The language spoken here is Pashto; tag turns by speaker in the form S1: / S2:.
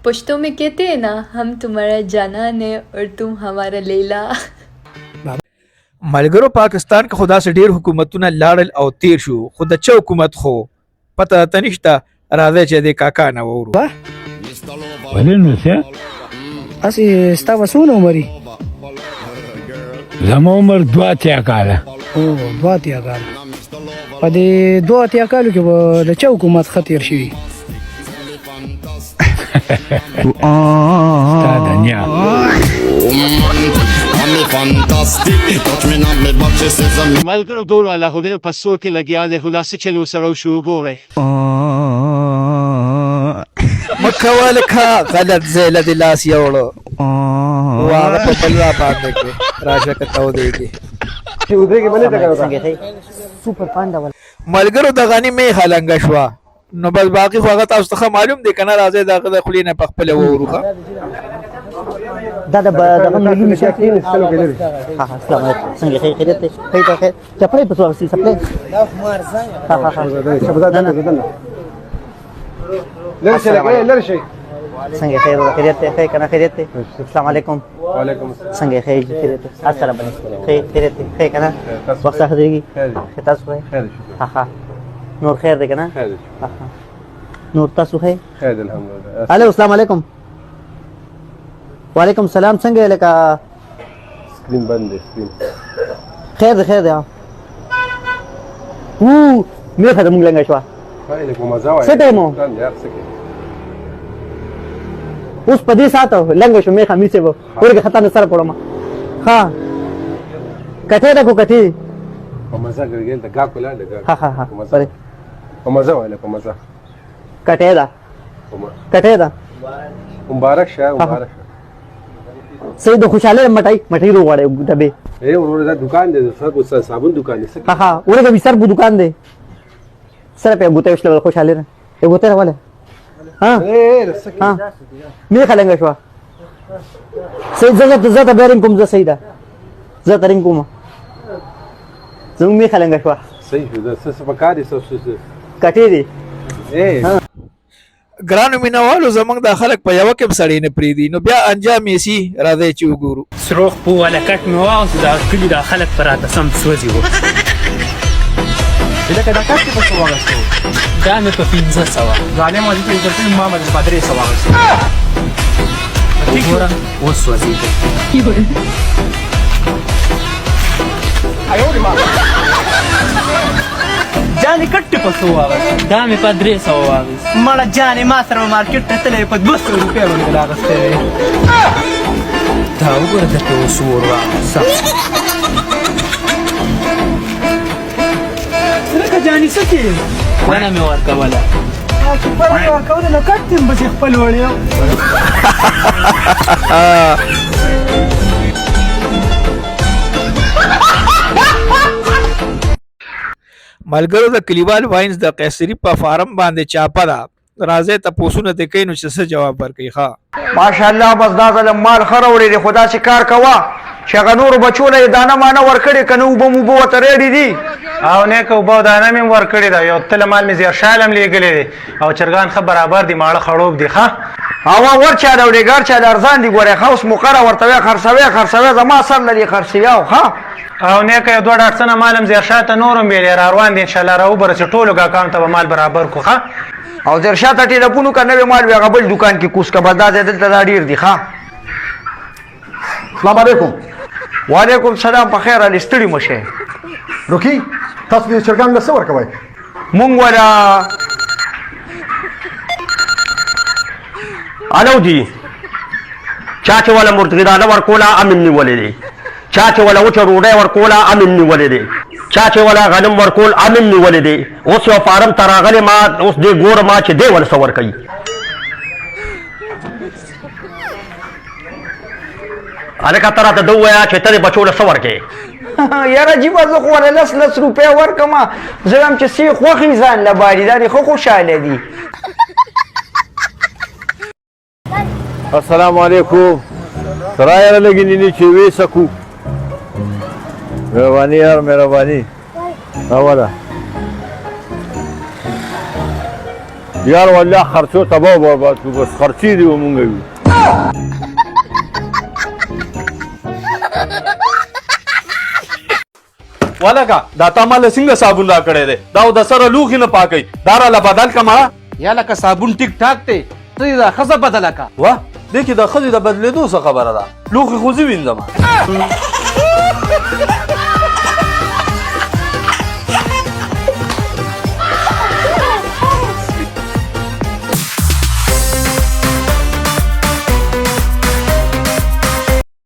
S1: पश्तो में कहते हैं ना, हम तुम्हारा जानान है और तुम हमारा लैला.
S2: ملګرو پاکستان که خدا سه ډیر حکومتونه لاړل او تیر شو، خو د چا حکومت خو پته ته نشته. راځئ چې د کاکا نه وورو.
S3: ولې نو څه
S4: اسی ستا به څونه عمر وي؟
S3: زما عمر 2 کاله.
S4: او 2 کاله. په دې 2 کالو کې به د چا حکومت ښه تېر شوي؟
S3: ستا د نیا
S5: ملګرو ټول الله خدای په سور کې لګیا دی، خو داسې چلو سره وشو وګورئ.
S2: مه کوه لکه غلط ځای له دې لاس یوړو واغه په بل را باندې کړې. راشه که تودېږي ملګرو د غني مې خلنګه شوه، نو بس باقي خو هغه تاسو ته معلوم دی که نه. راځئ د هغه د خولې نه په خپله وورو.
S6: دا دغه ملي مشاکل سلو کې لري. ها السلام علیکم، څنګه خیر خیریت دی؟ خیر ته خیر چپلې په څو سپلې دا خمار څنګه؟ ها لر شي څنګه خیر خیریت دی؟ خیر کنه خیریت دی. السلام علیکم. وعلیکم السلام. څنګه خیر خیریت دی؟ السلام علیکم. خیر خیریت دی. خیر کنه وخت ښه دیږي. خیر تاسو خیر. ها نور خیر دی کنه؟ خیر. نور تاسو خیر؟ خیر الحمدلله. الو السلام علیکم. وعلیکم السلام. څنګه لکه سکرین بند دی؟ سکرین خیر دی. خیر دی. مې خدای مونږ لنګه شو. څه ټایمو اوس په دې ساعته لنګه شو مې خمیسه و ورګه خطا نه سره پړم. ها کټه دا کو کټي په مزه ګرګل دا گا کولا دا. ها په مزه وایله په مزه کټه دا کټه دا. مبارک شه مبارک سید د خوشاله مټای رو غواړي دبه. اے ورور دا دکان دی، سر صابون دکان دی. ها ورګه به سر په دکان دی. سره په ګوتې وشل خوشاله نه یو ګوتې راواله. ها مې خلنګ شو سید زړه بیرین کوم زه سیدا زه ترین کوم زموږ مې خلنګ شو. صحیح ده. څه په کار دي؟ څه کټې دي؟
S2: ګرانو مینوالو زموږ د خلک په یوه کې سړی نه پرېږدي، نو بیا انجام یې سي. راځئ چې وګورو.
S7: سروخ پو والا کټ مې واغوست، د کلي د خلک په راته سم سوځي وو.
S8: لکه دا کټ په څو واغستو؟
S7: دا مې په 1500
S8: ظالم واجب یې ورته ما باندې په 300 واغستو.
S7: وګوره اوس سوځېږي.
S8: جانې کټ په څو واغستو؟
S7: دا مې په 300 واغست.
S8: مړه جانې ما سره مارکیټ ته تللی په 200 روپۍ باندې راغستی دی.
S7: دا وګوره درته اوس ور واغست.
S8: لکه جانې څه کې
S7: ونه مې ورکوله.
S8: چې پر مې ورکوله نو کټ یم بس خپل وړی.
S2: ملګرو د کلیوال واینز د قیصري په فارم باندې چاپه ده. راځئ تپوسونه ترې کوي نو چې څه جواب ورکوي. ښه
S9: ماشاءالله بس دا ځل مال ښه راوړی دی، خو داسې کار کوه چې هغه نورو بچو له یې دانه مانه ورکړې که نه اوبه موبه ورته ریډي دي.
S10: او نیکه اوبه او دانه مې هم ورکړې ده. یو تله مال مې زیرشال هم لیږلی دی او چرګان ښه برابر دي، ماړه خړوب دي. ښه
S9: هوا ور چا د وډېګار چا د ارزان دي. ګورې ښه اوس مقره ورته وایه خرڅوی زما سر لري خرڅویاو. ښه
S10: او نیکه یو 2 ډاټسنه مال هم زیرشاه ته نور هم ویلې را روان دي انشاءالله راوبرسي ټولو ګاکانو ته به مال برابر کړو. ښه
S9: او زیرشاه ته ټېلیفون وکړه نوی مال وي هغه بل دوکان کې کوس که بس دا ځای دلته دا ډېر دي. ښه السلام علیکم. وعلیکم السلام. په خیر علي ستړي مه شئ.
S11: روکي تاسو دې چرګانو له څه ورکوئ؟
S9: مونږ ولا الو دي چا چې ولا مرتضی ورکوله امن نیولې دی، چا چې ولا وچه ډوډۍ ورکوله امن نیولې دی، چا چې ولا غنم ورکول امن نیولې دی. اوس یو فارم ته راغلی ما اوس دې ګورم چې دی ول څه ورکوي. هلکه ته راته ده ووایه چې ته دې بچو له څه ورکوې؟ یاره جیبه زه خو له 10 روپۍ ورکړم، زه وایم چې څه خوښي ځان له باړي دا دې ښه خوشحاله دي.
S12: السلام علیکم. سرایه لګی نینی چې وې سکو. مهرباني یار مهرباني. اوله یار والله خرچو تباہ برباد شو بس خرچی دی ومونږ وي
S13: ولګه دا تا مال څنګه صابون را کړی دی دا د سره لوښي نه پاکوي دا راله بدل کما
S8: یا لکه صابون ټیک ټاک دی ته یې دا ښځه بدله کا
S13: وه دې کې د ښځې د بدلېدو څه خبره ده لوښي خو زه وینځم